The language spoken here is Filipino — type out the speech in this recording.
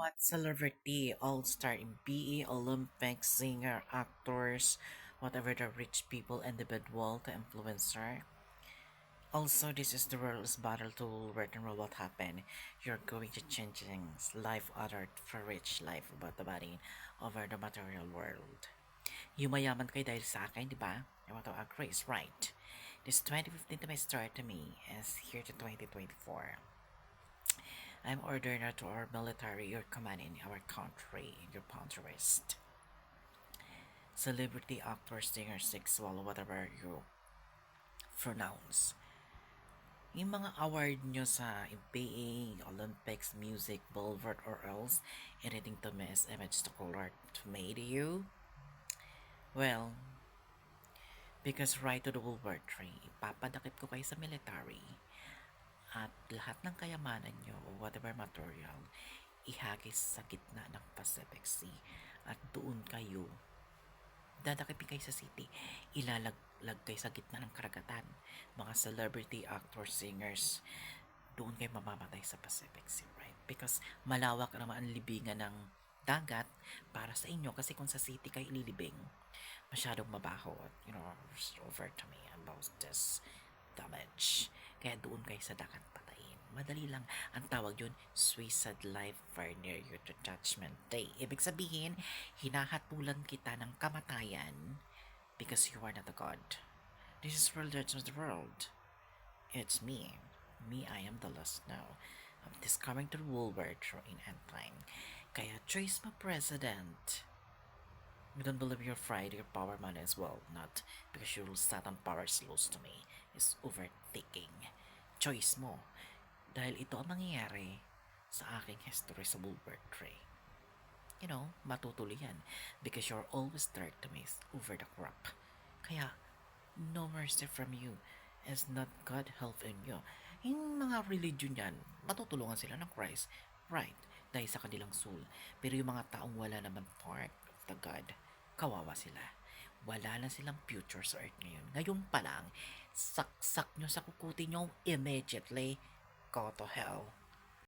What celebrity, all-star in BE, Olympic, singer, actors, whatever the rich people, individual to influencer. Also, this is the world's battle to work and what happen. You're going to change things, life other for rich life about the body over the material world. Yumayaman kayo dahil sa akin, di ba? I want to agree, is right. This 2015 to my start to me is here to 2024. I'm ordering to our military, your command in our country, in your interest. Celebrity, actor, singer, sexual, whatever you pronounce. Yung mga award nyo sa PA, Olympics, music, Boulevard, or else anything to miss image to color to made you? Well, because right to the Boulevard tree, ipapadakip ko kayo sa military at lahat ng kayamanan nyo o whatever material ihagis sa gitna ng Pacific Sea at doon kayo dadakipin kayo sa city, ilalaglag kayo sa gitna ng karagatan, mga celebrity, actors, singers, doon kayo mamamatay sa Pacific Sea, right? Because malawak naman ang libingan ng dagat para sa inyo kasi kung sa city kayo ililibing, masyadong mabaho at over to me about this damage. Kaya doon kayo sa dagat patayin. Madali lang. Ang tawag yun, suicide life far near you to judgment day. Ibig sabihin, hinahatulan kita ng kamatayan because you are not a god. This is world judgment of the world. It's me. Me, I am the last now. I'm discovering the world world in end time. Kaya choice my president. You don't believe your pride, your power man as well, not because your Satan power is lost to me, is overtaking. Choice mo. Dahil ito ang mangyayari sa aking history sa Bulbert Tree. Matutuloy yan because you're always there to me over the crop. Kaya, no mercy from you as not God help in you. Yung mga religion yan, matutulungan sila ng Christ, right, dahil sa kanilang soul. Pero yung mga taong wala naman part of the God, kawawa sila. Wala na silang future sa earth ngayon. Ngayon pa lang, saksak nyo sa kukuti nyo immediately, go to hell.